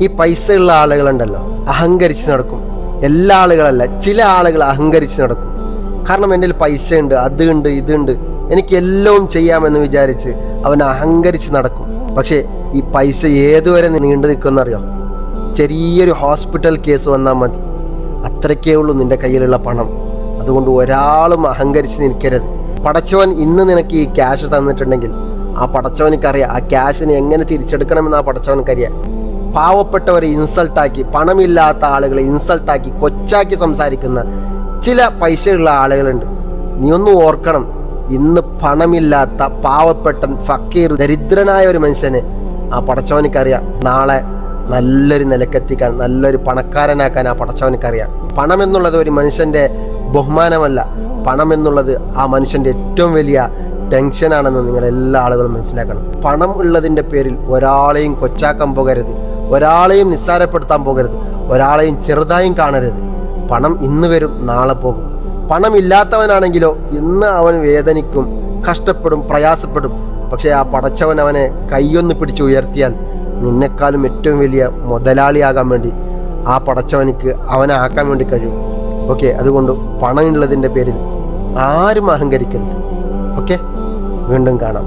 ഈ പൈസ ഉള്ള ആളുകളുണ്ടല്ലോ, അഹങ്കരിച്ച് നടക്കും. എല്ലാ ആളുകളല്ല, ചില ആളുകൾ അഹങ്കരിച്ച് നടക്കും. കാരണം എൻ്റെ കയ്യിൽ പൈസ ഉണ്ട്, അതുണ്ട്, ഇതുണ്ട്, എനിക്ക് എല്ലാം ചെയ്യാമെന്ന് വിചാരിച്ച് അവൻ അഹങ്കരിച്ച് നടക്കും. പക്ഷേ ഈ പൈസ ഏതുവരെ നീണ്ടു നിൽക്കുമെന്നറിയോ? ചെറിയൊരു ഹോസ്പിറ്റൽ കേസ് വന്നാൽ മതി, അത്രയ്ക്കേ ഉള്ളൂ നിൻ്റെ കയ്യിലുള്ള പണം. അതുകൊണ്ട് ഒരാളും അഹങ്കരിച്ച് നിൽക്കരുത്. പടച്ചവൻ ഇന്ന് നിനക്ക് ഈ ക്യാഷ് തന്നിട്ടുണ്ടെങ്കിൽ ആ പടച്ചവനിക്കറിയാം ആ ക്യാഷിനെ എങ്ങനെ തിരിച്ചെടുക്കണമെന്ന്. ആ പടച്ചവനിക്കറിയാം. പാവപ്പെട്ടവരെ ഇൻസൾട്ടാക്കി, പണമില്ലാത്ത ആളുകളെ ഇൻസൾട്ടാക്കി, കൊച്ചാക്കി സംസാരിക്കുന്ന ചില പൈസയുള്ള ആളുകളുണ്ട്. നീ ഒന്ന് ഓർക്കണം, ഇന്ന് പണമില്ലാത്ത പാവപ്പെട്ട ഫക്കീർ ദരിദ്രനായ ഒരു മനുഷ്യനെ ആ പടച്ചവനിക്കറിയാം നാളെ നല്ലൊരു നിലക്കെത്തിക്കാൻ, നല്ലൊരു പണക്കാരനാക്കാൻ ആ പടച്ചവനിക്കറിയാം. പണം എന്നുള്ളത് ഒരു മനുഷ്യൻ്റെ ബഹുമാനമല്ല, പണം എന്നുള്ളത് ആ മനുഷ്യൻ്റെ ഏറ്റവും വലിയ ടെൻഷനാണെന്ന് നിങ്ങൾ എല്ലാ ആളുകളും മനസ്സിലാക്കണം. പണം ഉള്ളതിൻ്റെ പേരിൽ ഒരാളെയും കൊച്ചാക്കാൻ പോകരുത്, ഒരാളെയും നിസ്സാരപ്പെടുത്താൻ പോകരുത്, ഒരാളെയും ചെറുതായും കാണരുത്. പണം ഇന്ന് വരും, നാളെ പോകും. പണമില്ലാത്തവനാണെങ്കിലോ ഇന്ന് അവൻ വേദനിക്കും, കഷ്ടപ്പെടും, പ്രയാസപ്പെടും. പക്ഷേ ആ പടച്ചവൻ അവനെ കൈയൊന്ന് പിടിച്ച് ഉയർത്തിയാൽ നിന്നെക്കാളും ഏറ്റവും വലിയ മുതലാളിയാകാൻ വേണ്ടി ആ പടച്ചവനിക്ക് അവനെ ആക്കാൻ വേണ്ടി കഴിയും. ഓക്കെ, അതുകൊണ്ട് പണമുള്ളതിൻ്റെ പേരിൽ ആരും അഹങ്കരിക്കരുത്. ഓക്കെ, വീണ്ടും കാണാം.